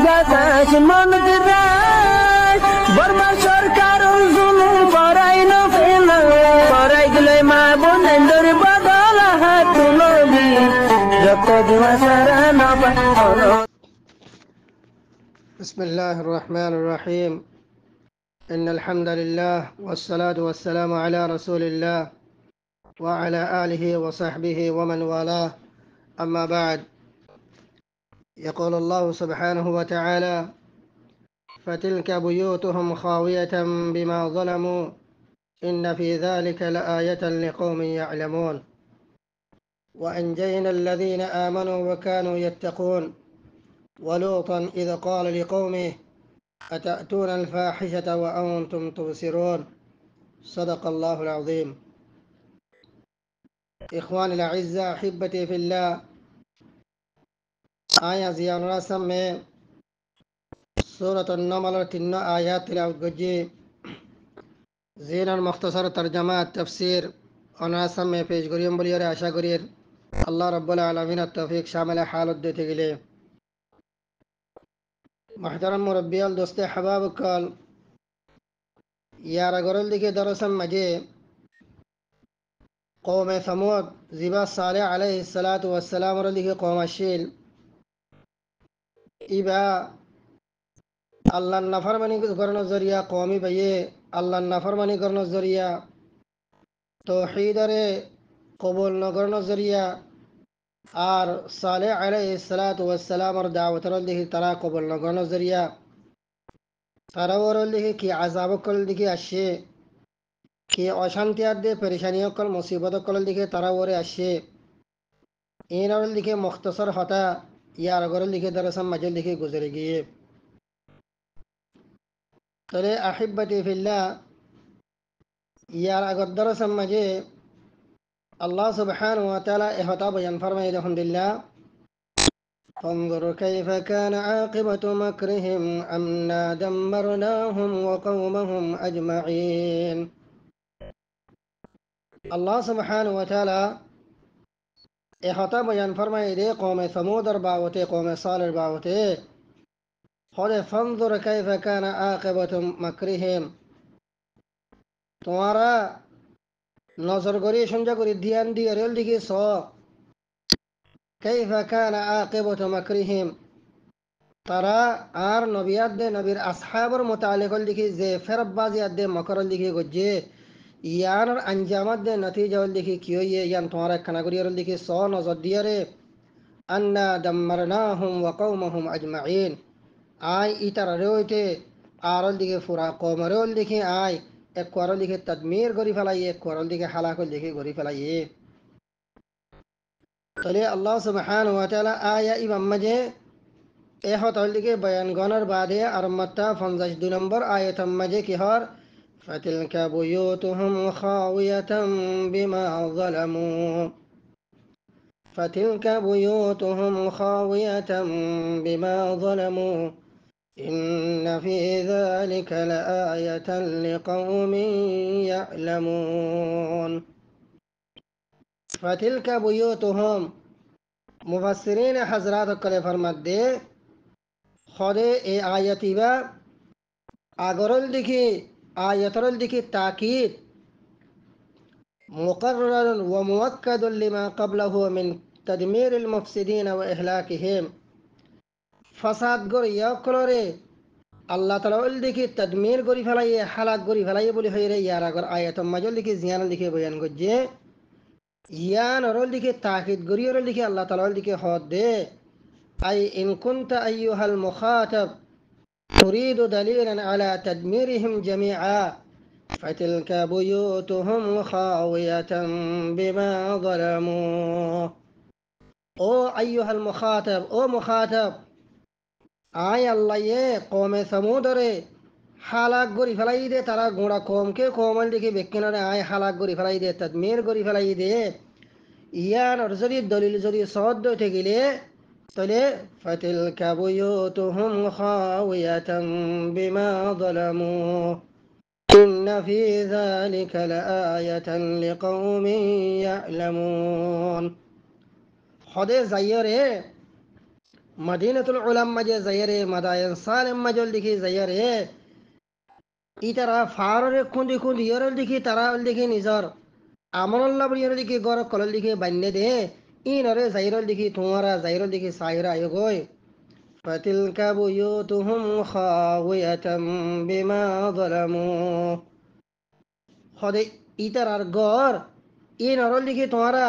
বাতাস মন দিরাই বর্মা সরকার জুলুম করাই না ফেলা করাই গেলে মা বোনেদের বদল হাত তুলবি যত জুয়া সারা না পালো। بسم الله الرحمن الرحيم إن الحمد لله والصلاة والسلام على رسول الله وعلى آله وصحبه ومن والاه أما بعد يقول الله سبحانه وتعالى فتلك بيوتهم خاوية بما ظلموا إن في ذلك لآية لقوم يعلمون وأنجينا الذين آمنوا وكانوا يتقون ولوطا إذ قال لقومه أتأتون الفاحشة وأنتم تبصرون صدق الله العظيم. إخواني الأعزاء أحبتي في الله آية زيان رسم में सूरत النمل 3 आयत तिलावत गज्जी ज़ीनन मुख्तसर तर्जमा तफसीर और रसम में पेश करियम बोलिए आशा करिए अल्लाह रब्बुल आलमीन तौफीक शामिल हालत देते गिले محترم مربیال دوست حباب کال यार गरल दिखे दरअसल मजे قوم ثمود زبا صالح عليه الصلاة والسلام رليه قوم الشيل إبا الله النفر مني قرن الزريا قومي بيه الله النفر مني قرن الزريا توحيد ره قبول نقرن الزريا আর সালেহ আলাইহিস সালাতু ওয়াস সালামের দাওয়াতের দিকে তারা কবুল না করার জরিয়া তারা ওর দিকে কি আযাব কল দিকে আসে কি অশান্তি আদে পরেশানি কল মুসিবত কল দিকে তারা ওরে আসে এর দিকে মুখতাসর হতা ইয়ার গরল দিকে দরসম মজল দিকে গুজরে গিয়ে তবে আহিব্বতি ফিল্লাহ ইয়ার আগর দরসম মজে الله سبحانه وتعالى إهتا بيان فرمي الحمد لله فانظر كيف كان عاقبة مكرهم أنا دمرناهم وقومهم أجمعين. الله سبحانه وتعالى إهتا بيان فرمي دي قوم ثمود رباوتي قوم صالح رباوتي خذ فانظر كيف كان عاقبة مكرهم تمہارا নজর করি সঞ্জা করি ধ্যান দিয়ে রেল দিকে স কাইফা কানা আকিবাতু মাকরিহিম তারা আর নবিয়াত দে নবীর আসহাবর মুতাআল্লিকল দিকে যে ফেরবাজিয়াত দে মকরল দিকে গজে ইয়ার আঞ্জামাত দে নতিজাল দিকে কি হইয়ে ইয়ান তোমারা খানা করি রেল দিকে স নজর দিয়ে রে আন্না দাম্মারনাহুম ওয়া কওমুহুম আজমাইন আই ইতার রইতে আরল দিকে ফুরা কওমরল দিকে আই এক কোরল দিকে তদমির করি ফেলাইয়ে এক কোরল দিকে হালাকল দিকে করি ফেলাইয়ে তাহলে আল্লাহ সুবহানাহু ওয়া তাআলা আয়া ইমাম মাঝে এ হতল দিকে বয়ান গণর বাদে আর মাত্তা 52 নম্বর আয়াত মাঝে কি হর ফাতিলকা বুয়ুতুহুম খাওয়াতাম বিমা যালামু ফাতিলকা বুয়ুতুহুম খাওয়াতাম বিমা যালামু إن في ذلك لآية لقوم يعلمون. فتلك بيوتهم مفسرين حضرات كله فرمت دے خود اے آیتی با اگرل دکی آیترل دکی تاکید مقرر ومؤكد لما قبله من تدمير المفسدين وإهلاكهم فساد گور یاکلره আল্লাহ তাআলা ওল দেখি তদমির করি ফেলাইয়ে হালাক করি ফেলাইয়ে বলি হইরে ইয়ার আগর আয়াত মাজল দেখি জিয়ান লিখে বয়ান করছে ইয়ান ওল দেখি তাকিদ করি ওল দেখি আল্লাহ তাআলা ওল দেখি হদ দে আই ইন কুনতা আইয়ুহাল মুখাতাব تريد دليلا على تدميرهم جميعا فتلك بيوتهم خاوية بما ظلموا. او ايها المخاطب او مخاطب আয় আল্লাহ কমে সমুদরে হালাক গরি ফেলাই দে তারা গোড়া কমকে কমল দেখে বেকিনারে আয় হালাক গরি ফেলাই দে তদমির গরি ফেলাই দে ইয়ান যদি দলিল যদি সদ হতে গেলে তাহলে ফাতিলকা বুয়ুতুহুম খাওয়াতাম বিমা যালামু ইন্না ফি যালিকা লাআয়াতান লিকাওমিন ইয়ালামুন. হদে যাইরে মদিনাতুল উলাম মাঝে যাইরে মাদায়ন সালেম মাজল দেখি যাইরে ইতারা ফাররে খুঁদি খুঁদি ইয়রল দেখি তারা দেখি নিজর আমরল্লা বলিয়র দেখি গর কলল দেখি বান্যে দে ইনরে যাইরল দেখি তোমারা যাইরল দেখি সাইরা আয় গই فتلك بيوتهم خاوية بما ظلموا হদে ইতার আর গর ইনরল দেখি তোমারা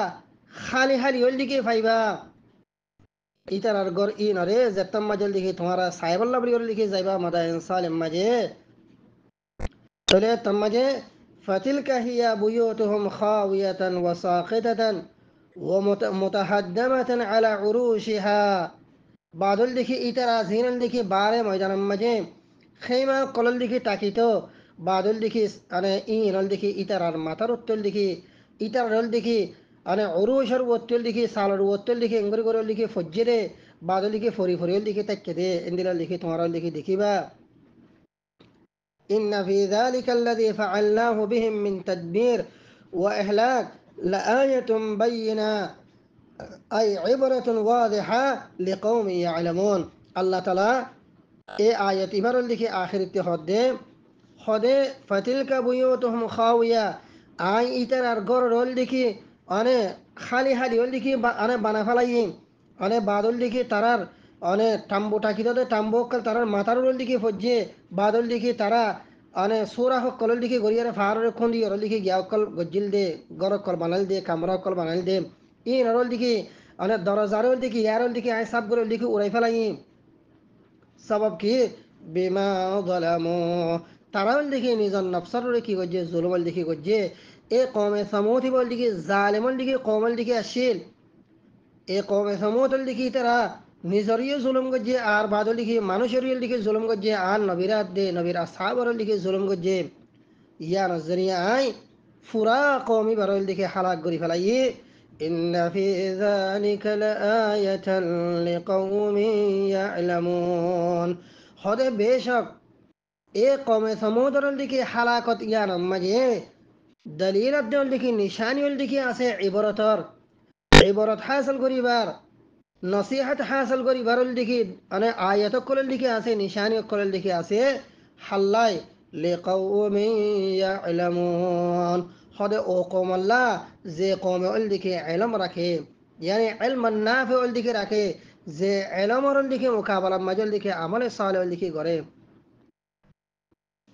খালি খালি হল দেখি ফাইবা ইতার আর গর ইনরে জেতাম মাজল দেখি তোমারা সাইবল্লা বলিয়র দেখি যাইবা মাদায়ন সালেম মাঝে তলে তম্মাজে فتلك هي بيوتهم خاوية وساقطة ومتهدمة على عروشها বাদল দেখি ইতারা জিনল দেখি বারে ময়দান মাঝে খেমা কলল দেখি তাকিত বাদল দেখি আনে ইনল দেখি ইতারার মাথার উত্তল দেখি ইতার রল দেখি আনে অরুষর উত্তল দেখি সালর উত্তল দেখি এঙ্গরি গরল দেখি ফজ্জেরে বাদল দেখি ফরি ফরিল দেখি তাক্কে দে এন্দিল দেখি তোমার দেখি দেখিবা إن في ذلك الذي فعلناه بهم من تدبير وإهلاك لآية بينة أي عبرة واضحة لقوم يعلمون الله تعالى এই আয়াত ইবারল দেখি আখিরিতে হদে ফাতিলকা বুয়ুতুহুম খাওয়িয়া আই ইতার আর গর রল দেখি অনে খালি খালি হল দেখি অনে বানা ফেলাই অনে বাদল দেখি তারার অনে টাম্বু টাকিতে টাম্বু তারার মাথার রল দেখি ফজ্জে বাদল দেখি তারা অনে সুরা হক কলল দেখি গরিয়ারে ফাররে খুন্দি রল দেখি গিয়া কল গজ্জিল দে গর কল বানাল দে কামরা কল বানাল দে ই নরল দেখি অনে দরজারল দেখি ইয়ারল দেখি আই সাব গরল দেখি উড়াই ফেলাই সবব কি বিমা যালামু তারাও দেখি নিজর নফসর কি করছে জুলুমল দেখি করছে এ কমে সমুথি বল দেখি জালেমল দেখি কমল দেখি আসিল এ কমে সমুতল দেখি তারা নিজরিয়ে জুলুম করছে আর বাদল দেখি মানুষের দিকে জুলুম করছে আর নবীরাত দে নবীর আসহাবর দিকে জুলুম করছে ইয়া নজরিয়া আই ফুরা কমি বারল দেখি হালাক করি ফেলাই إن في ذلك لآية لقوم يعلمون হদে বেশক এ কমে সমুদ্রের দিকে হালাকত ইয়ার মাঝে দলিলত দেওয়ার দিকে নিশানিয়ল দিকে আছে ইবরতর ইবরত হাসিল করিবার নসিহত হাসিল করিবারল দিকে মানে আয়াত কলল দিকে আছে নিশানি কলল দিকে আছে হাল্লাই লিকাউমি ইয়ালামুন হদে ও কওম আল্লাহ যে কওমে ওল দিকে ইলম রাখে ইয়ানি ইলমান নাফি ওল দিকে রাখে যে ইলমর দিকে মুকাবালা মাজল দিকে আমলে সালেহ ওল দিকে করে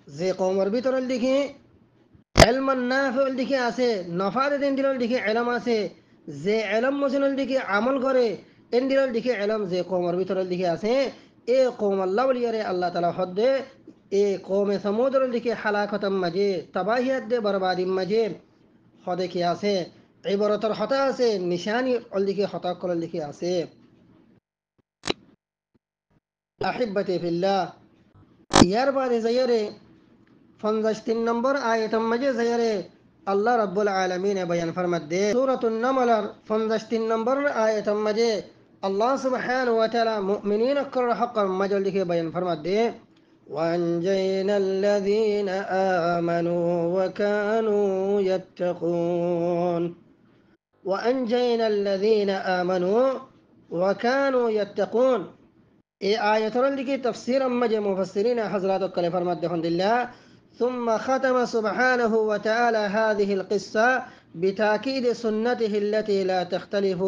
যে কওমর ভিতর দিকে ইলমান নাফি ওল দিকে আছে নফাদ দিন দিল দিকে ইলম আছে যে ইলম মজনুল দিকে আমল করে এন্দিল দিকে ইলম যে কওমর ভিতর দিকে আছে এ কওম আল্লাহ বলিয়ারে আল্লাহ তাআলা হদে এ কওমে সমুদ্র দিকে হালাকতম মাঝে তবাহিয়াত দে বরবাদিম মাঝে হদে কি আছে ইবরতর হতা আছে নিশানি ওল দিকে হতা কলল দিকে আছে আহিব্বতি ফিল্লাহ ইয়ার বাদে যায়রে 53 নম্বর আয়াতম মাঝে যায়রে আল্লাহ রাব্বুল আলামিন বয়ান ফরমাত দে সূরাতুন নামল 53 নম্বর আয়াতম মাঝে আল্লাহ সুবহানাহু ওয়া তাআলা মুমিনিন কর হক মাজল দিকে বয়ান ফরমাত দে وأنجينا الذين آمنوا وكانوا يتقون وأنجينا الذين آمنوا وكانوا يتقون এই আয়াতের দিকে তাফসীর আম্মাজে মুফাসসিরিন হযরত কলে ফরমাত দেখুন দিল্লাহ ثم ختم سبحانه وتعالى هذه القصة بتأكيد سنته التي لا تختلف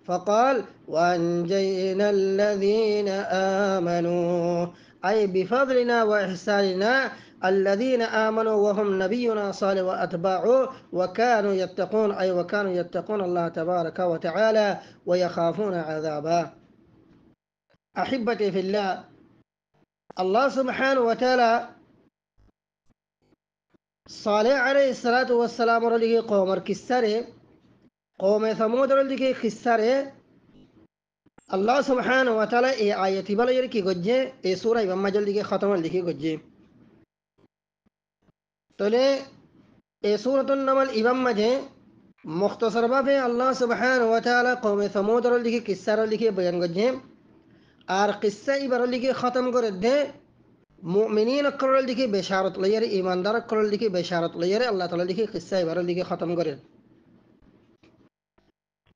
فقال وأنجينا الذين آمنوا أي بفضلنا وإحساننا الذين آمنوا وهم نبينا صالح وأتباعه وكانوا يتقون أي وكانوا يتقون الله تبارك وتعالى ويخافون عذابه أحبتي في الله الله سبحانه وتعالى صالح عليه الصلاة والسلام رليه قومر كسره قوم ثمود رليه خسره الله سبحانه وتعالى এই আয়াতি বলে কি গজ্জে এই সূরা ইমাম মাজল দিকে খতম লিখে গজ্জে তলে এই সূরাতুন নামল ইমাম মাঝে মুখতাসার ভাবে আল্লাহ সুবহানাহু ওয়া তাআলা কওমে সমুদ লিখে কিসসার লিখে বয়ান গজ্জে আর কিসসা ইবার লিখে খতম করে দে মুমিনিন করল লিখে বেশারত লইয়ারে ঈমানদার করল লিখে বেশারত লইয়ারে আল্লাহ তাআলা লিখে কিসসা ইবার লিখে খতম করে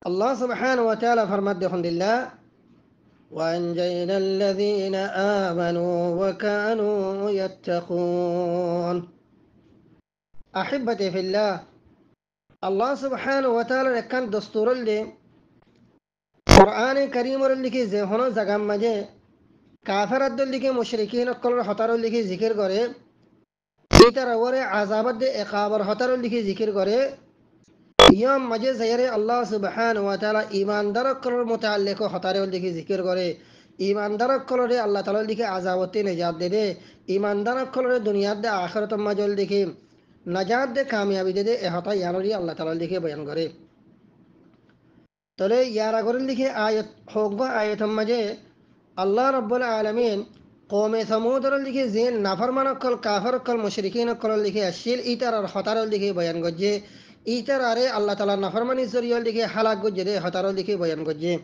আল্লাহ সুবহানাহু ওয়া তাআলা ফরমাত দেখুন দিল্লাহ وأنجينا الذين آمنوا وكانوا يتقون. أحبتي في الله، الله سبحانه وتعالى كان دستور اللي قرآن كريم اللي كي زهنا زغم مجه كافر اللي كي مشركين كل خطر اللي كي ذكر করে ইতার ওরে আযাবত দে ইকাবার হতার اللي كي ذكر করে ইয়াম মাঝে যায়রে আল্লাহ সুবহানাহু ওয়া তাআলা ঈমানদার কলর মুতাআল্লিক হতারে اللي كي ذكر করে ঈমানদার কলরে আল্লাহ তাআলা اللي كي আযাবতে নিজাত দেবে ঈমানদার কলরে দুনিয়াত দে আখিরাত মাঝল দেখি নাজাত দে কামিয়াবি দে এ হতা ইয়ানরি আল্লাহ তাআলা اللي كي বয়ান করে। তলে ইয়ার আগরের লিখে আয়াত হোক আয়াত মাঝে আল্লাহ রব্বুল আলামিন কওমে সামুদর লিখে যে নাফরমানকল কাফরকল মুশরিকিনকল লিখে আসিল ইতার আর হতার লিখে বয়ান গজ্জে ইতার আরে আল্লাহ তাআলা নাফরমানি জরিয়ল লিখে হালাক গজ্জে দে হতার লিখে বয়ান গজ্জে।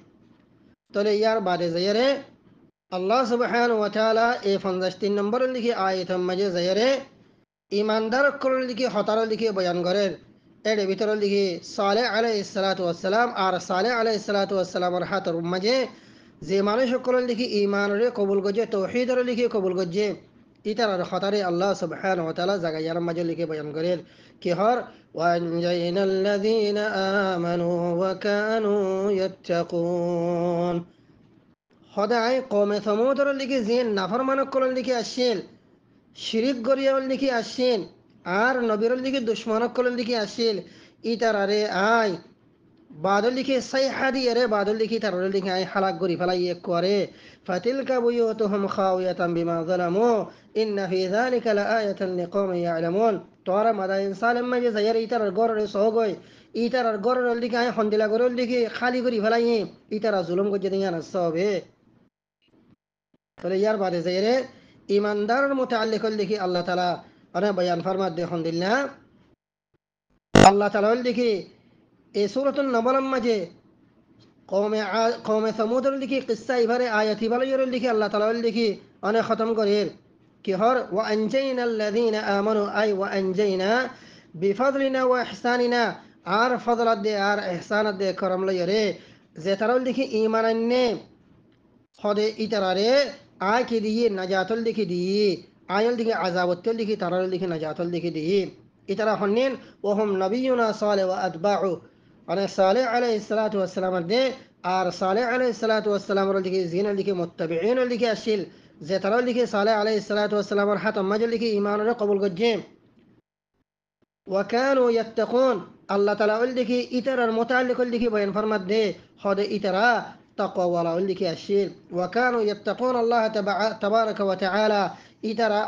তলে ইয়ার বাদে যায়রে আল্লাহ সুবহানাহু ওয়া তাআলা এই 53 নম্বর লিখে আয়াত মাঝে যায়রে ঈমানদার কল লিখে হতার লিখে বয়ান করেন। এর ভিতরে লিখে সালেহ আলাইহিস সালাতু ওয়াস সালাম আর সালেহ আলাইহিস সালাতু ওয়াস সালামের হাতের মাঝে যে মানুষ সকল লিখে ঈমানরে কবুল গজে তাওহীদর লিখে কবুল গজে ইতার হতারে আল্লাহ সুবহানাহু ওয়া তাআলা জাগায়ার মাঝে লিখে বয়ান করেন কি হর ওয়ানজাইনাল্লাযীনা আমানু ওয়া কানু ইয়াত্তাকুন। খোদাই কওমে সামুদর লিখে যে নাফরমানক কল লিখে আসেল শিরিক গরিয়াল লিখে আসেন আর নবীর লিখে দুশ্মনক কল লিখে আসেল ইতার আরে আয় বাদল লিখে সাইহা দিয়ে রে বাদল লিখে তার লিখে আয় হালাক গরি ফেলাই করে ফাতিলকা বুয়ুতুহুম খাওয়াতাম বিমা যালামু ইন্না ফি যালিকা লাআয়াতান লিকওমিন ইয়ালামুন। তোরা মাদাইন সালেম মাঝে যায়রে ইতার গররে সহগয় ইতার গরর লিখে আয় হন্দিলা গরর লিখে খালি গরি ফেলাই ইতার জুলুম গজে দিয়া না সবে। তাহলে ইয়ার বাদে যায়রে ईमानदार मुताल्लिक लिखी अल्लाह ताला अने बयान फरमात दे हम्दुलिल्लाह अल्लाह ताला लिखी ए सूरतुन नमल मजे कौमे समूद लिखी किस्सा इभरे आयत इभरे योर लिखी अल्लाह ताला लिखी अने खत्म करेर कि हर व अंजैना अल्लज़ीना आमनु आई व अंजैना बिफضلنا व इहसानिना आर फضल दे आर इहसान दे करम लयरे जे तारा लिखी ईमान ने खदे इतरारे आय के दिए नजातल लिखी दिए आयल दिखे अजाबतल लिखी तरल लिखी नजातल लिखी दिए इतरा हन्नेन वहम नबीयुना सालेह व अतबाउ अने सालेह अलैहिस्सलातु वस्सलाम दे आर सालेह अलैहिस्सलातु वस्सलाम लिखी जीन लिखी मुत्तबिईन लिखी अशिल जे तरल लिखी सालेह अलैहिस्सलातु वस्सलाम हात मजल लिखी ईमान रे कबूल गज्जे व कानू यत्तकून अल्लाह ताला लिखी इतरा मुताल्लिक लिखी बयान फरमात दे खद इतरा تقوى ولا لك الشيء وكانوا يتقون الله تبارك وتعالى إترى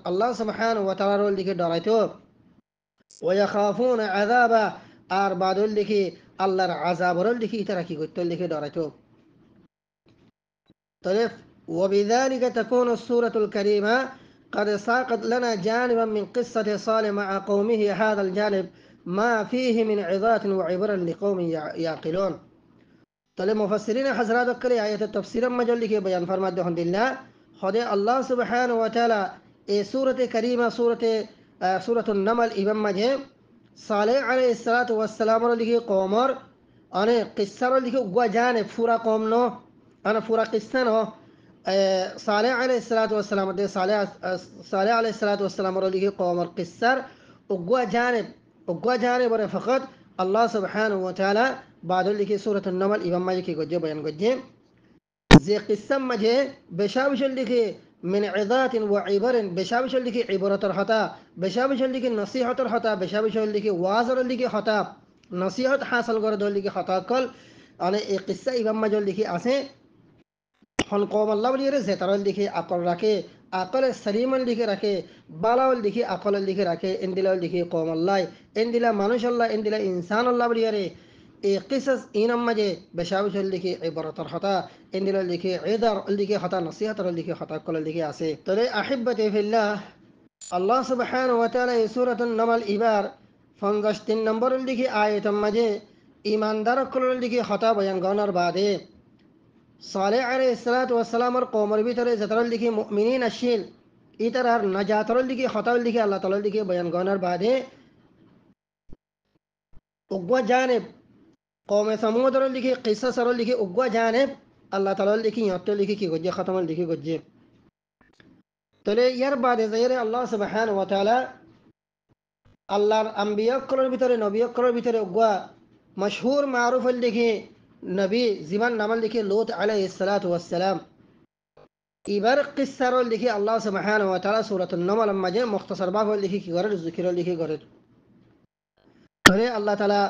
الله سبحانه وتعالى لك دريتو ويخافون عذابا أرباد لك الله عذاب لك إترى كي قلت لك دريتو. طيب وبذلك تكون السورة الكريمة قد ساقت لنا جانبا من قصة صالح مع قومه هذا الجانب ما فيه من عظات وعبر لقوم يعقلون. তাহলে মুফাসসিরিন হযরত করে আয়াতের তাফসীর মজল লিখে বয়ান ফরমাত দেন দিল্লাহ খোদে আল্লাহ সুবহানাহু ওয়া তাআলা এই সূরাতে কারীমা সূরাতুন নামল ইবাম মাঝে সালেহ আলাইহিস সালাতু ওয়াস সালাম লিখে কওমর আনে কিসসার লিখে উগা জানে পুরা কওম নো আনে পুরা কিসসা নো সালেহ আলাইহিস সালাতু ওয়াস সালাম দে সালেহ আলাইহিস সালাতু ওয়াস সালাম লিখে কওমর কিসসার উগা জানে বরে ফকত আল্লাহ সুবহানাহু ওয়া তাআলা بعد اللي كي سورة النمل إمام مالك يقول بيان قجي زي قسم مجه بشابش اللي كي من عظات وعبر بشابش اللي كي عبرة الخطا بشابش اللي كي نصيحة الخطا بشابش اللي كي وازر اللي كي خطا نصيحة حاصل قرد اللي كي خطا كل أنا قصة إمام مجه اللي كي أسه هن قوم الله ولي رزق ترى اللي كي أقل ركي أقل سليم اللي كي ركي بالا اللي كي أقل اللي كي ركي إندلا اللي كي قوم الله إندلا مانوش الله إندلا إنسان الله ولي رزق قصص إنما مجه بشاوش اللي كي عبارة الخطأ إن اللي كي عذر اللي كي خطأ نصيحة اللي كي خطأ كل اللي كي عسى. ترى أحبتي في الله الله سبحانه وتعالى سورة النمل إبار فنجشتين نمبر اللي كي آية مجه إيمان دار كل اللي كي خطأ بيان غنر بعده صالح عليه الصلاة والسلام القوم بيتر زتر اللي كي مؤمنين الشيل إتر نجات اللي كي خطأ اللي كي الله تعالى اللي كي بيان غنر بعده أقوى جانب قوم ثمود लिखे किस्सा सर लिखे उग्वा जाने আল্লাহ তালা লিখি ইহতে লিখি কি করছে খতমল লিখি করছে তাহলে ইয়ার বাদে যাইরে আল্লাহ সুবহানাহু ওয়া তাআলা আল্লাহর আম্বিয়কলের ভিতরে নবিয়কলের ভিতরে উগা মশহুর মারুফ লিখে নবী জীবন নামাল লিখে লূত আলাইহিস সালাতু ওয়াস সালাম এবার কিসার লিখে আল্লাহ সুবহানাহু ওয়া তাআলা সূরাতুন নামল মাঝে মুখতাসার ভাবে লিখে কি করে জিকির লিখে করে তাহলে আল্লাহ তাআলা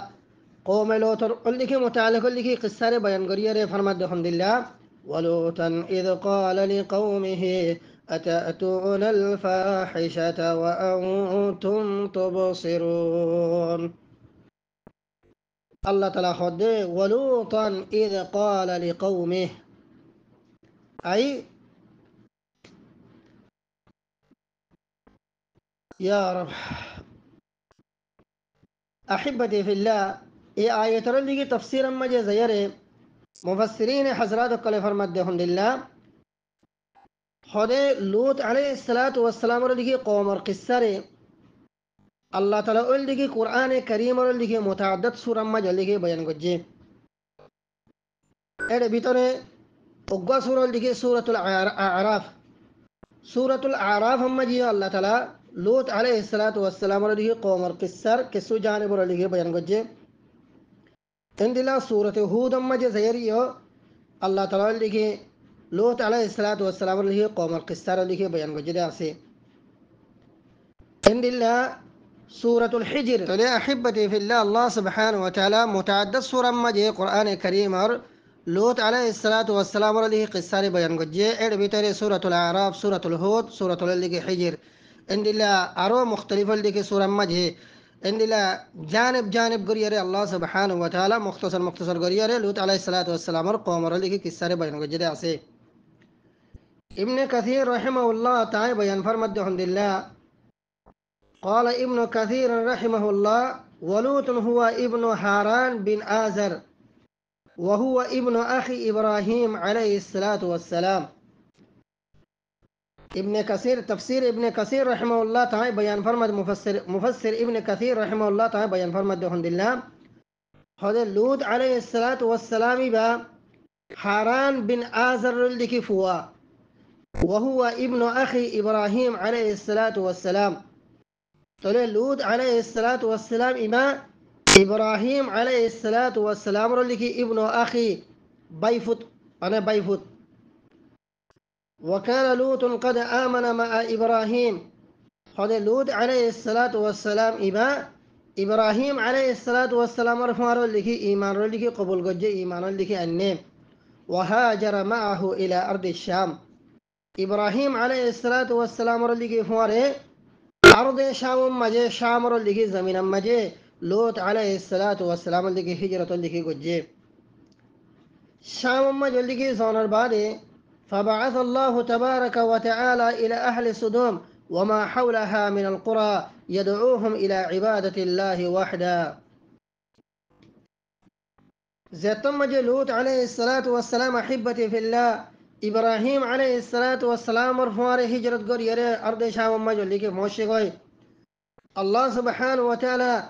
قوم لوط اللي متعلق اللي قصة بيان قرية فرمد الحمد لله ولوطا إذ قال لقومه أتأتون الفاحشة وأنتم تبصرون الله تعالى خد ولوطا إذ قال لقومه أي يا رب أحبتي في الله এই আয়াতের দিকে তাফসীর মাঝে যায়রে মুফাসসিরিন হযরত কলে ফরমাত দেহন দিল্লাহ খদে লূত আলাইহিস সালাতু ওয়াস সালামের দিকে কওমের কিসসারে আল্লাহ তাআলা ওই দিকে কোরআনে কারীমের দিকে মুতাআদ্দিদ সূরা মাঝে লিখে বয়ান করছে এর ভিতরে অজ্ঞা সূরার দিকে সূরাতুল আরাফ মাঝে আল্লাহ তাআলা লূত আলাইহিস সালাতু ওয়াস সালামের দিকে কওমের কিসসার কিছু জানিবর লিখে বয়ান করছে عندنا سورة هود أما جزيريو الله تعالى لكي لوط عليه الصلاة والسلام لكي قوم القسطار لكي بيان وجد عسي عندنا سورة الحجر تلي أحبتي في الله الله سبحانه وتعالى متعدد سورة أما جي قرآن الكريم لوط عليه الصلاة والسلام لكي قسطار بيان وجد بيتري سورة الأعراف سورة الهود سورة لكي حجر عندنا أرو مختلفة لكي سورة أما جي عندنا جانب قرية الله سبحانه وتعالى مختصر قرية لوط عليه الصلاة والسلام قوم رلي كسر بين وجد عسي ابن كثير رحمه الله تعالى بيان فرمد الحمد لله قال ابن كثير رحمه الله ولوط هو ابن هاران بن آزر وهو ابن أخي إبراهيم عليه الصلاة والسلام ابن كثير تفسير ابن كثير رحمه الله تعالى بيان فرمد مفسر ابن كثير رحمه الله تعالى بيان فرمد الحمد لله هذا لوط عليه الصلاة والسلام با حاران بن آزر لكي فوا وهو ابن أخي إبراهيم عليه الصلاة والسلام تولي لوط عليه الصلاة والسلام إما إبراهيم عليه الصلاة والسلام لكي ابن أخي بيفوت أنا بيفوت وكان لوط قد آمن مع إبراهيم هذا لوط عليه الصلاة والسلام إبا إبراهيم عليه الصلاة والسلام رفعه لكي إيمان لكي قبول قد إيمان لكي النيم وهاجر معه إلى أرض الشام إبراهيم عليه الصلاة والسلام لكي فواره أرض شام مجي شام لكي زمين مجي لوط عليه الصلاة والسلام لكي هجرة لكي قد شام مجي لكي زونر بعده فبعث الله تبارك وتعالى إلى أهل سدوم وما حولها من القرى يدعوهم إلى عبادة الله وحده زيتم لوط عليه الصلاة والسلام أحبتي في الله إبراهيم عليه الصلاة والسلام مرفوار هجرة قرية أرض شام مجل لكي موشي الله سبحانه وتعالى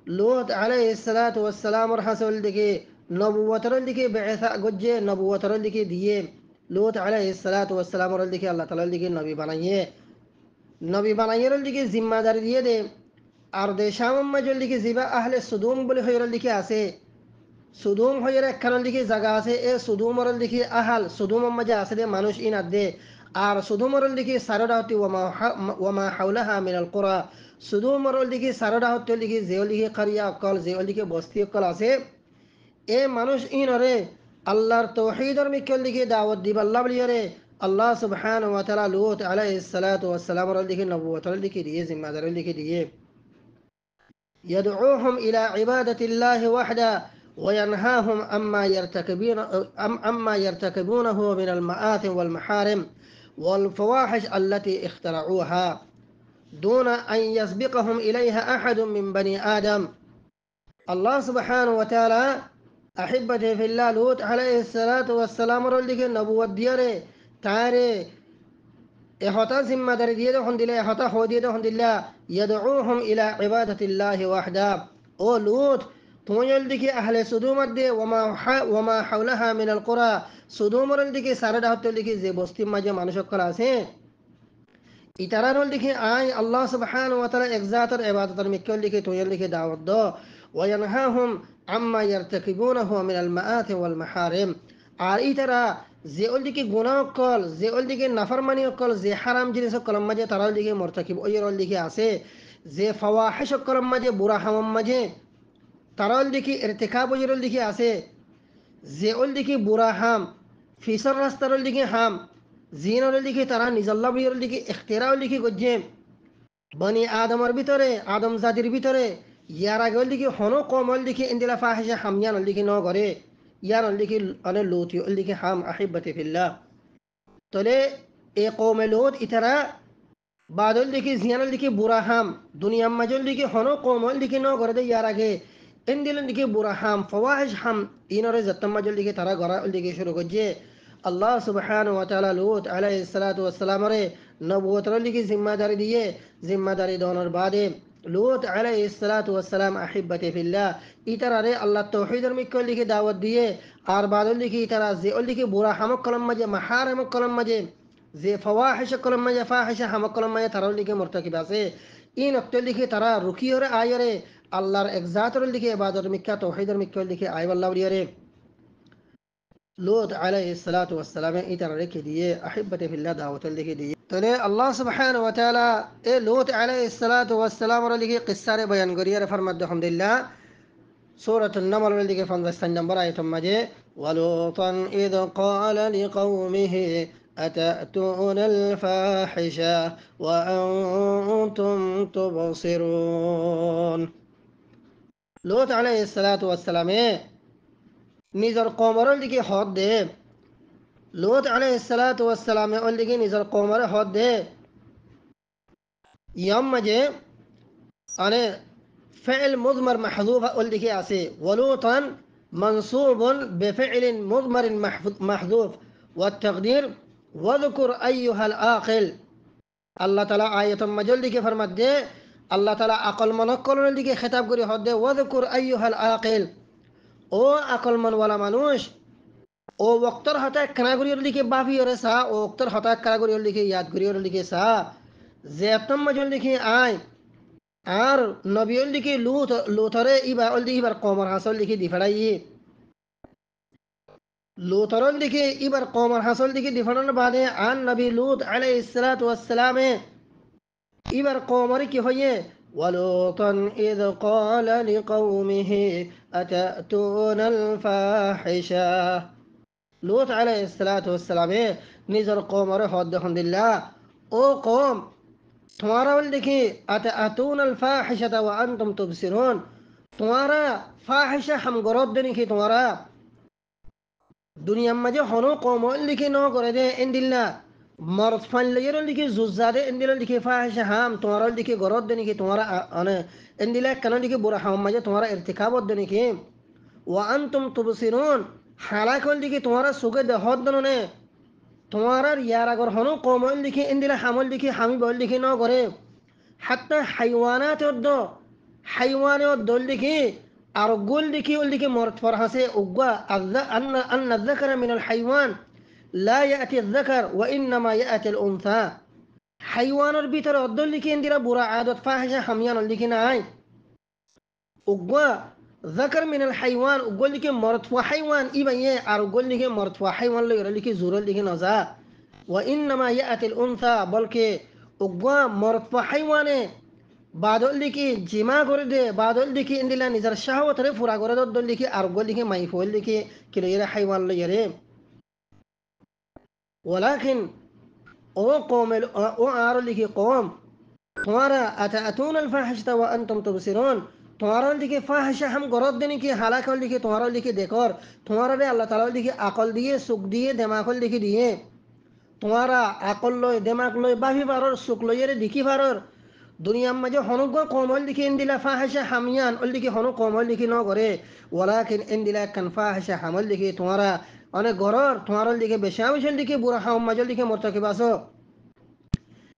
لوط عليه الصلاة والسلام رحسول لكي نبوة لكي بعثاء قجي نبوة لكي ديه لوط عليه الصلاة والسلام لكي الله تعالى لكي نبي بنائيه لكي ذمہ داری دیے دے أرض شام مجل لكي زبا أهل الصدوم بلي خير لكي آسي صدوم خير كان لكي زغا آسي اے صدوم لكي أهل صدوم مجا آسي دے مانوش إن أدے আর সুদুমরল সারডাহতি ওমা হাওলাহা মিনাল কুরা সুদুমরল সারডাহতি যে কারিয়া অকল যে বস্তি অকল আছে এ মানুষ ইনরে আল্লাহর তাওহীদের মিকল দাওয়াত দিবাল্লাহ বলিরে আল্লাহ সুবহানাহু ওয়া তাআলা লূত আলাইহিস সালাতু ওয়াস সালাম নবুয়তর দিয়ে জিম্মাদার দিয়ে يدعوهم إلى عبادة الله وحده وينهاهم عما يرتكبونه من المآثم والمحارم والفواحش التي اخترعوها دون أن يسبقهم إليها أحد من بني آدم. الله سبحانه وتعالى أحبتي في الله لوط عليه الصلاة والسلام رلك النبوة دياره تاري إخوتا سمى دردية هندلا إخوتا خودية هندلا يدعوهم إلى عبادة الله وحده. أو لوط تونيل دكي أهل سدوم الدي وما حولها من القرى সুদুমরল দিকে সারেডা হতে লিখি যে বস্তির মাঝে মানুষ সকল আছে ইতারারল লিখে আই আল্লাহ সুবহানাহু ওয়া তাআলা একজাতর ইবাদতর মিক্কল লিখে তোয়ল লিখে দাওয়াত দ ওয়া ইয়ানহাহুম আম্মা ইয়ারতাকিবুনাহু মিনাল মাআতি ওয়াল মাহারিম আর ইতারা যে ওল দিকে গুনাহ কল যে ওল দিকে নাফরমানি কল যে হারাম জিনিস কলম মাঝে তারাল দিকে মুরতাকিব ওয়রল দিকে আছে যে ফাওয়াহিশ কলম মাঝে বুরা হামাম মাঝে তারাল দিকে ইরতিকাব ওয়রল দিকে আছে যে ওল দিকে বুরা হাম ফিসর রাস্তারল দিকে হাম জিনর দিকে তারা নিজল্লা বইয়ের দিকে ইখতিরাও লিখি গজ্জে বনি আদমর ভিতরে আদম জাতির ভিতরে ইয়ার আগের দিকে হন কমল দিকে ইন্দিলা ফাহিশা হামিয়ান লিখি ন করে ইয়ার লিখি অনেক লুতি লিখি হাম আহিব্বতি ফিল্লাহ তলে এ কৌমে লোত ইতারা বাদল দিকে জিয়ান দিকে বুড়া হাম দুনিয়া মাজল দিকে হন কমল দিকে ন করে দে ইয়ার আগে ইন্দিল দিকে বুড়া হাম ফওয়াহিশ হাম ইনরে জত্তম মাজল দিকে তারা গড়া দিকে শুরু করছে আল্লাহ সুবহানাহু ওয়া তাআলা লূত আলাইহিস সালাতু ওয়াস সালাম রে নবুয়তর লিখি জিম্মাদারি দিয়ে জিম্মাদারি দোনোর বাদে লূত আলাইহিস সালাতু ওয়াস সালাম আহিব্বতি ফিল্লাহ ইতারারে আল্লাহ তাওহীদের মিক্কল লিখি দাওয়াত দিয়ে আর বাদল লিখি ইতারা যে লিখি বুরা হামক কলম মাঝে মাহারিম কলম মাঝে যে ফাওয়াহিশ কলম মাঝে ফাহিশা হামক কলম মাঝে তারাও লিখি মুরতাকিব আছে ইন অক্ত লিখি তারা রুকিয়রে আয়রে আল্লাহর একজাতর লিখি ইবাদত মিক্কা তাওহীদের মিক্কল লিখি আইওয়াল্লাহ রিয়ারে লূত আলাইহিস সালাতু ওয়াস সালাম ইতারা রেখে দিয়ে আহিব্বতি ফিল্লাহ দাওয়াত লিখে দিয়ে তলে আল্লাহ সুবহানাহু ওয়া তাআলা এ লূত আলাইহিস সালাতু ওয়াস সালাম র লিখে কিসসারে বয়ান করিয়ে ফরমাত আলহামদুলিল্লাহ সূরাতুন নামল র লিখে 55 নম্বর আয়াতের মাঝে ওয়ালুতান ইয ক্বালা লিকাওমিহি আতাতুনাল ফাহিশা ওয়া আনতুম তুবসিরুন লূত আলাইহিস সালাতু ওয়াস সালাম নিজের কওমর দিকে হদ দে লূত আলাইহিস সালাতু ওয়াস সালাম ওর দিকে নিজের কওমর হদ দে ইয়াম মাঝে আনে فعل مضمر محذوف ওর দিকে আছে ওয়ালুতান منصوب بفعل مضمر محذوف والتقدير واذكر ايها العاقل আল্লাহ তাআলা আয়াতুল মাজল দিকে ফরমাত দে আল্লাহ তাআলা আকল মনক্কলের দিকে খেতাব করে হদ দে ওয়াذكر ايها العاقل ও আকলমান ওয়ালা মানুষ ও ওক্তর হতা কানাগুরির দিকে বাফিয়রে সা ও ওক্তর হতা কানাগুরির দিকে ইয়াদগুরির দিকে সা জেতম মাজল দিকে আয় আর নবিয়ল দিকে লুথরে ইবা ওল দিকে ইবার কমর হাসল দিকে দিফাড়াই লুথরল দিকে ইবার কমর হাসল দিকে দিফাড়ানোর বাদে আন নবী লূত আলাইহিস সালাতু ওয়াস সালামে ইবার কমর কি হয়ে ولوطا إذ قال لقومه أتأتون الفاحشة لوط عليه الصلاة والسلام نزل قوم رحمة الحمد لله او قوم تمہارا والدکی أتأتون الفاحشة وأنتم تبصرون تمہارا فاحشة ہم گرود دنی کی تمہارا دنیا مجھے ہنو قوم والدکی نو کردے اندلہ مرد فن لیرل دیگه زوزاده اندیل دیگه فاحش هم تومارال دیگه گراد دنی که تومارا آنه اندیل کنن دیگه برا هم مجه تومارا ارتکابات دنی که و انتم تبصرون حالاکل دیگه تومارا سوگه دهات دنونه تومارا یارگار هنو قومال دیگه اندیل حمل دیگه حمی بال دیگه نا گره حتی حیوانات دو حیوانات دل دیگه ارگل دیگه ول دیگه مرد فرحسه اگوا ان الذکر من الحیوان لا يأتي الذكر وإنما يأتي الأنثى حيوان البيتر أدل لكي اندرا برا عادت فاحشة حميان لكي ناي أقوى ذكر من الحيوان أقول لكي مرد وحيوان إبا يه أقول لكي مرد وحيوان لكي لكي زور لكي نزا وإنما يأتي الأنثى بلكي أقوى مرد وحيوان بعد لكي جماع کرده بعد لكي اندلا نظر شهوة رفورا کرده أدل لكي أقول لكي مايفول لكي كي ليرا حيوان ليرا ولكن او قوم او عارلك قوم تمہارا اتاتون الفاحشة وانتم تبصرون تمہارا لکھے فاحشہ ہم گرد دینے کی حالاکل لکھے تمہارا لکھے دیکھور تمہارا دے اللہ تعالی لکھے عقل دیے سکھ دیے دماغ لکھے دیے تمہارا عقل لوy دماغ لوy বাফি পারর সুখ লইরে দেখি পারর দুনিয়া মাঝে হনুগ কমল লিখে ইন্দিলা ফাহিশা হামিয়ান ওল লিখে হনু কমল লিখে ন করে ওয়ালাকিন ইন্দিলা কান ফাহিশা হামল লিখে তোমারা অনেক গরর তোমার লিখে বেশাবিশাল লিখে বুড়া হাম মাজল লিখে মরতাকিব আছো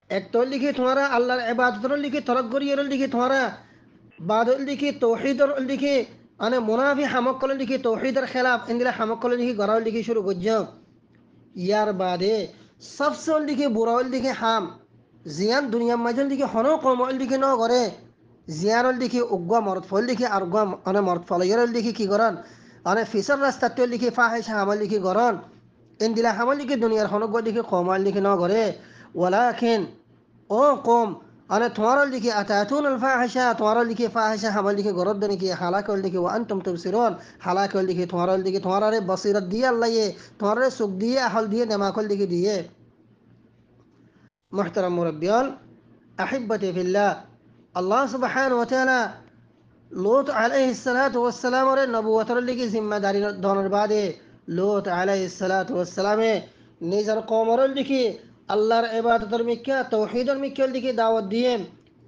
এক তোর লিখে তোমারা আল্লাহর ইবাদতর লিখে তরক গরিয়র লিখে তোমারা বাদল লিখে তাওহীদর লিখে আনে মুনাফি হামকল লিখে তাওহীদর খেলাফ ইন্দিলা হামকল লিখে গরাল লিখে শুরু গজ্জ ইয়ার বাদে সবচেয়ে দিকে বুড়া দিকে হাম জিয়ান দুনিয়ার মাঝে দিকে হন কম দিকে ন করে জিয়ারল দিকে উগ্র মরত ফল দিকে আর মানে মরত ফল ইয়ারল দিকে কি করেন মানে ফিসর রাস্তাতে লিখে ফাহেসা হামাল লিখে গরন ইন্দিলা হামাল লিখে দুনিয়ার হনক দিকে কমাল লিখে ন করে ওয়ালাকিন ও কম أنا توارل لك أتأتون الفاحشة توارل لك فاحشة حمل لك قرد لك حلاك لك وأنتم تبصرون حلاك لك توارل لك توارل بصيرة دي الله يه توارل سوق دي أهل دي دماغ لك دي محترم مربيان أحبتي في الله الله سبحانه وتعالى لوط عليه الصلاة والسلام রে নবুয়তর লিগে জিম্মাদারি ধরনের বাদে লুত আলাইহিস সালাতু ওয়াসসালামে নিজের কওমের লিগে আল্লাহর ইবাদতের মিক্কা তাওহীদের মিক্কার লিগে দাওয়াত দিয়ে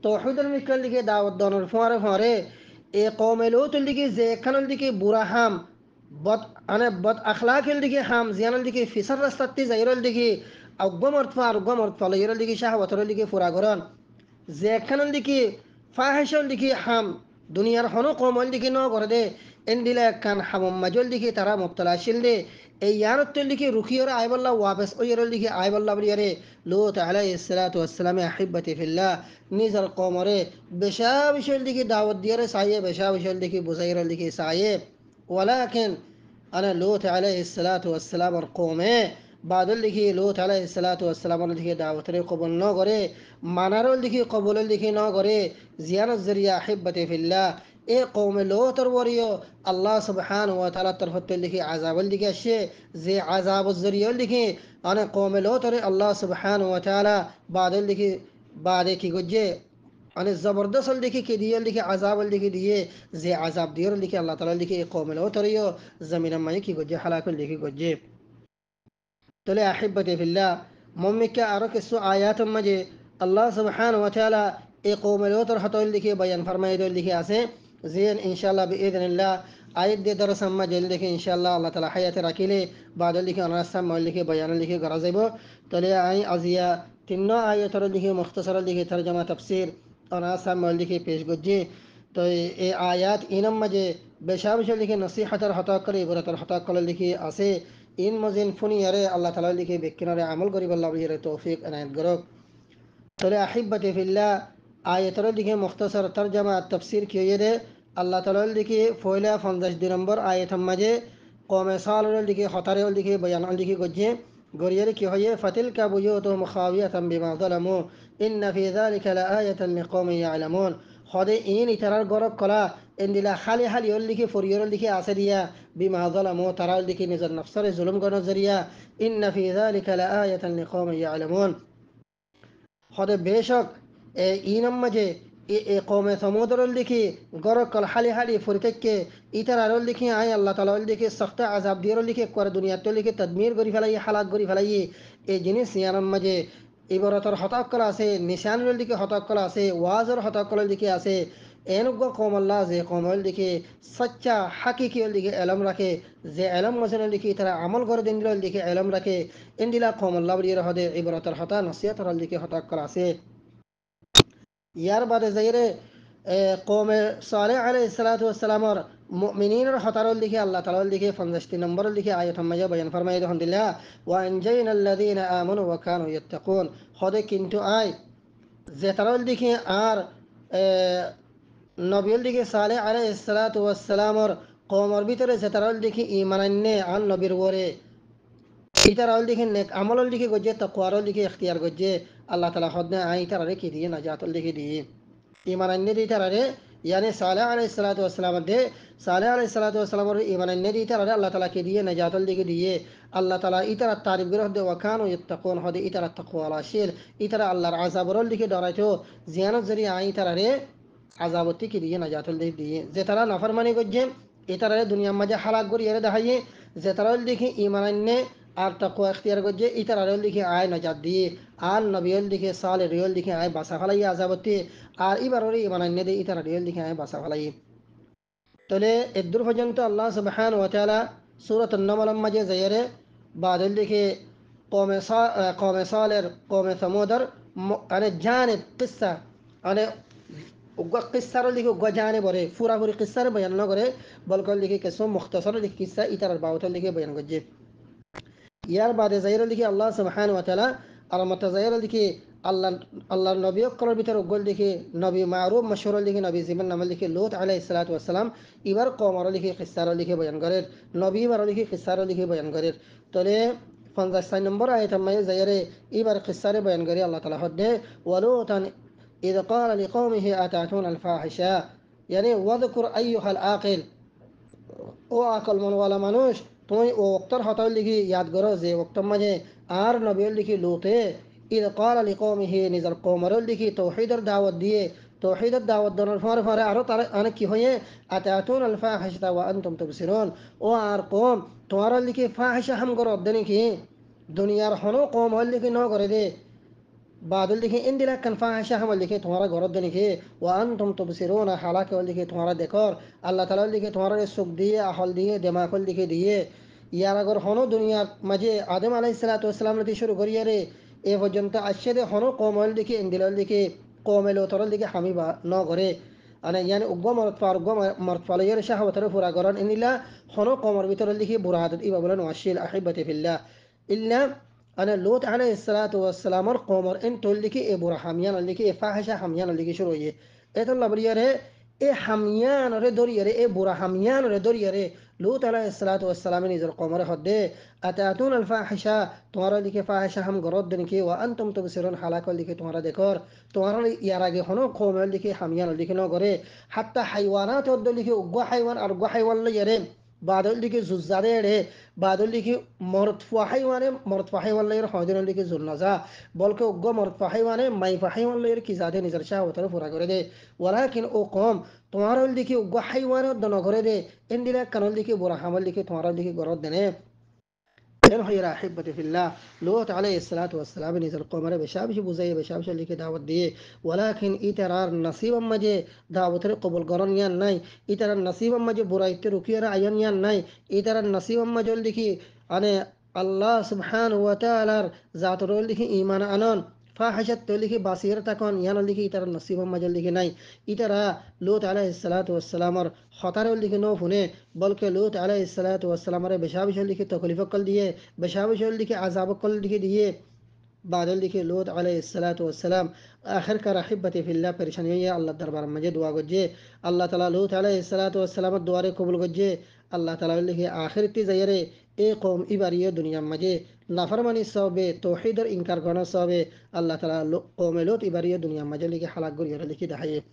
তাওহীদের মিক্কার লিগে দাওয়াত দনের ফরে ফরে এই কওমে লুতের লিগে যে খানের লিগে বুড়া হাম বদ বদ আখলাকের লিগে হাম জিয়ানের লিগে ফিসার রাস্তাতে যাইরল লিগে অগমর্ত লইরল লিগে শাহওয়াতের লিগে ফুরা গরন যে খানের লিগে ফাহিশর লিগে হাম দুনিয়ার হনো কমল দিকে ন করে দে এন্দিলা কান হামম মাজল দিকে তারা মুবতলা শিল দে এই ইয়ারত্তর দিকে রুখিয়র আইবল্লাহ ওয়াবেস ওইরল দিকে আইবল্লাহ বলিয়ারে লুত আলাইহিস সালাতু ওয়াসসালাম আহিব্বতি ফিল্লাহ নিজর কমরে বেশা বিশল দিকে দাওয়াত দিয়ারে সাইয়ে বেশা বিশল দিকে বুজাইরল দিকে সাইয়ে ওয়ালাকিন আনা লুত আলাইহিস সালাতু ওয়াসসালামর কওমে বাদল লিখি লুত আলাইহিস সালাতু ওয়াসসালামর দিকে দাওয়াতরে কবুল ন করে মানারল দিকে কবুলল দিকে ন করে জিয়ারত জরিয়া আহিব্বতি ফিল্লাহ এ কওমে লুতর ওয়ারিও আল্লাহ সুবহানাহু ওয়া তাআলা তরফত লিখি আযাবল দিকে আসে যে আযাবর জরিয়া লিখি আনা কওমে লুতরে আল্লাহ সুবহানাহু ওয়া তাআলা বাদল লিখি বাদে কি গজে মানে জবরদস্ত লিখি কি দিয়ে লিখি আযাব লিখি দিয়ে যে আযাব দিয়ে লিখি আল্লাহ তাআলা লিখি কওমে লুতরিও জমিনের মাঝে কি গজে হালাক লিখি গজে তলে আহিব্বতি ফিল্লাহ মম্মিকা আরো কিছু আয়াতের মাঝে আল্লাহ সুবহানাহু ওয়া তাআলা এই কওমে লুতর হতল লিখে বয়ান ফরমাই দল লিখে আছে زين إن شاء الله بإذن الله آيات دي درس ما جل لك إن شاء الله الله تعالى حياة راكيله بعد لك أنا سمع لك بيان لك غرزيبه تلي آي أزيا تنا آية ترى لك مختصر لك ترجمة تفسير أنا سمع لك پیش گجي تو এই আয়াত ইনম মাঝে বেশা বেশা লিখে নসিহাতের হতা করে ইবরাতের হতা করে লিখে আছে ইন মজিন ফুনিয়ারে আল্লাহ তাআলা লিখে বেকিনারে আমল করি বল্লাহ বলিয়ারে তৌফিক এনায়েত করুক তলে আহিব্বতি ফিল্লাহ আয়াতের লিখে মুখতাসার তরজমা তাফসীর কিয়ে দে আল্লাহ তাআলার লিখে ফয়লা 52 নম্বর আয়াতের মাঝে কওমে সালের লিখে হতারের লিখে বয়ান লিখে গজে গরিয়ারে কি হয় ফাতিলকা বুয়ুতুহুম খাওয়িয়াতান বিমা যালামু ইন্না ফি যালিকা লাআয়াতান লিকওমিন ইয়ালামুন হদে ইন ইতারার গরক কলা এন্দিলা খালি খালি লিখে ফরিয়র লিখে আছে দিয়া বিমা যালামু তারার লিখে নিজের নফসরে জুলুম করার জরিয়া ইন্না ফি যালিকা লাআয়াতান লিকওমিন ইয়ালামুন হদে বেশক ইনম মাঝে এ কওমে সমুদর লিখি গরকল হালি হালি ফুরকেকে ইতারার লিখি আয় আল্লাহ তাআলা লিখি সখত আযাব দির লিখি করে দুনিয়া তো লিখি তদমির করি ফেলাই হালাক করি ফেলাই এই জিনিস ইয়ানম মাঝে ইবরতর হতাকল আছে নিশানুর লিখি হতাকল আছে ওয়াজর হতাকল লিখি আছে এনুগ কওম আল্লাহ যে কওমল লিখি সচ্চা হাকিকি লিখি ইলম রাখে যে ইলম মজন লিখি তারা আমল করে দিন লিখি ইলম রাখে ইন্দিলা কওম আল্লাহ বলির হদে ইবরতর হতা নসিহতর লিখি হতাকল আছে ইয়ার বাদে যাইরে কওমে সালেহ আলাইহিস সালাতু ওয়াস সালামর মুমিনিনের হতারল লিখে আল্লাহ তাআলা লিখে 50 নম্বর লিখে আয়াত মাঝে বয়ান ফরমাই আলহামদুলিল্লাহ ওয়া আনজাইনাল্লাযীনা আমানু ওয়া কানু ইয়াত্তাকুন হদে কিন্তু আই যে তারল লিখে আর নবীল লিখে সালেহ আলাইহিস সালাতু ওয়াস সালামর কওমর ভিতরে যে তারল লিখে ঈমান আননে আন নবীর ওরে ইতারাল লিখে নেক আমল লিখে গজে তাকওয়ার লিখে ইখতিয়ার গজে আল্লাহ তাআলা হদনে আই তারারে কি দিয়ে নাজাত লিখে দিয়ে ঈমান আননে দি তারারে यानी सालेह अलैहिस्सलातु वस्सलाम दे सालेह अलैहिस्सलातु वस्सलाम और ईमान ने इतर अल्लाह ताला के दिए नजात लेके दिए अल्लाह ताला इतर तारीफ ग्रह दे वकानो यत्तकून हदे इतर तकवा लाशिल इतर अल्लाहर अजाब रोल लिखे डराइतो जियानत जरिया आई तररे अजाबती के दिए नजात ले दिए जे तरा नाफरमानी गजे इतर दुनिया मजे हलाक गरी रे दहाये जे तरा लिखे ईमान ने আর তাকওয়া ইখতিয়ার গজে ইতার লিখে আয় নাজাত দিয়ে আর নবীল লিখে সালে রিয়ল লিখে আয় বাসা ফলাই আজাবতে আর ইবাররে ইমানান্নে দে ইতার রিয়ল লিখে আয় বাসা ফলাই তলে এদুর পর্যন্ত আল্লাহ সুবহানাহু ওয়া তাআলা সূরাত আন-নামল মাঝে যায়রে বাদল লিখে কওমে সালের কওমে সামুদর মানে জানিব কিসসা মানে উগ্র কিসসার লিখে উগ্র জানে বরে পুরা পুরি কিসসার বয়ান না করে বলকল লিখে কিছু মুখতাসর লিখে কিসসা ইতার বাউত লিখে বয়ান গজে ইয়ার বাদে জাইরা লিখি আল্লাহ সুবহানাহু ওয়া তাআলা আর মত জাইরা লিখি আল্লাহ আল্লাহর নবী কলর ভিতর গল লিখি নবী মারুফ মশহুর লিখি নবী জীবন নাম লিখি লূত আলাইহিস সালাতু ওয়াস সালাম এবার কওমর লিখি কিসসার লিখি বয়ান করেন নবী বার লিখি কিসসার লিখি বয়ান করেন তলে 54 নম্বর আয়াত মাই জাইরে এবার কিসসারে বয়ান করে আল্লাহ তাআলা হদে ওয়ালুতান إذ قال لقومه أتأتون الفاحشة يعني واذكر أيها العاقل ও আকল মনওয়ালা মানুষ তুমি ও ওক্তর হতার লিখি ইয়াদ করো যে ওক্তর মাঝে আর নবীর লিখি লুতে ইদ কাল আলী কৌমিহি নিজের কৌমরের লিখি তৌহিদের দাওয়াত দিয়ে তৌহিদের দাওয়াত দেওয়ার পরে পরে আরও তার অনেক কি হয়ে আতাতুন আল ফাহিশা ওয়া আনতুম তুবসিরুন ও আর কম তোমার লিখি ফাহিশা হাম করো দেনি কি দুনিয়ার হনো কম হল লিখি ন করে দে বাদল লিখে ইন দিলা কান ফাহিশা হাম লিখে তোমার ঘর দেনি কি ওয়া আনতুম তুবসিরুন হালাকে লিখে তোমার দেখর আল্লাহ তাআলা লিখে তোমার সুখ দিয়ে আহল দিয়ে দিমাগ লিখে দিয়ে ইয়ার আগর হনো দুনিয়ার মাঝে আদম আলাইহিস সালাতু ওয়াস সালাম থেকে শুরু করিয়া রে এ পর্যন্ত আসছে দে হনো কমল লিখে ইন দিলা লিখে কমেলো তরল লিখে হামিবা ন করে আনে ইয়ানি উগ্গ মরত ফালাইয়ের শাহওয়াতের পুরা করেন ইনিলা হনো কমর ভিতর লিখে বুরাহাত ইবা বলেন ওয়াশিল আহিবাতি ফিল্লাহ ইল্লা أنا لوط عليه الصلاة والسلام القمر إن تولكي إبو حميان اللي كي فاحشة حميان اللي كي شروعي إيه الله برياره إيه حميان ردورياره إيه بورا حميان ردورياره لوط عليه الصلاة والسلام نزل القمر هده أتأتون الفاحشة تمارا اللي كي فاحشة هم قرد دنكي وأنتم تبصرون حلاك اللي كي تمارا دكار تمارا يراجي خنو قوم اللي كي حميان اللي كي نقره حتى حيوانات اللي كي أقوى حيوان أرقوى حيوان اللي يرين بعدل দিকে জুজারে রে بعدل দিকে মরদ ফাহাইওয়ানে মরদ ফাহাইওয়ান লাইর হদিন দিকে জুলনাজা বলকে উগ্গ মরদ ফাহাইওয়ানে মাই ফাহাইওয়ান লাইর কি জাতে নিজের শাহওয়াতের পুরা করে দে ওয়ালাকিন ও কম তোমার দিকে উগ্গ হাইওয়ানে দন করে দে এন্দিলা কানল দিকে বুড়া হামল দিকে তোমার দিকে গরদ দেনে يا أحبتي في الله لوط عليه الصلاة والسلام نزل القمر بشابش بوزي بشابش اللي كدعوت دي ولكن إترار نصيبا مجي دعوت قبول قرن يان ناي إترار نصيبا مجي برايت ركيرا عيان يان ناي إترار نصيبا مجي اللي كي أنا الله سبحانه وتعالى ذات رول اللي كي إيمان أنون فاحشت تولي بصير تكون يانا لكي إترا نصيب مجل لكي ناي إترا لوط عليه الصلاة والسلام خطر لكي نوفونه بلك لوط عليه الصلاة والسلام بشابش لكي تكليف كل ديه بشابش لكي عذاب كل ديه بعد لكي لوط عليه الصلاة والسلام آخر کا رحبتي في الله پریشانی الله دربار مجد دعا گجے الله تعالی لوط عليه الصلاة والسلام دوارے قبول گجے الله تعالی لكي آخر تی زیرے اے قوم ایباریه دنیا مجه نافرمانی صوبه توحید اور انکار کرنا صوبه الله تعالی قوم لوط ایباریه دنیا مجه لكي حلاق گریه لكي دحیه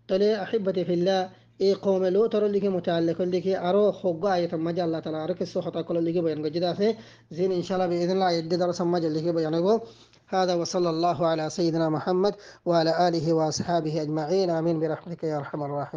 تله احبتي في الله اي قوم لوط لكي متعلق لكي ارو خوغا ايت مجه الله تعالی ارو کسو خطا کول لكي بیان گجدا ہے زين ان شاء الله باذن الله يد درس مجه لكي بیانگو هذا وصلى الله على سيدنا محمد وعلى اله واصحابه اجمعين امين برحمتك يا ارحم الراحمين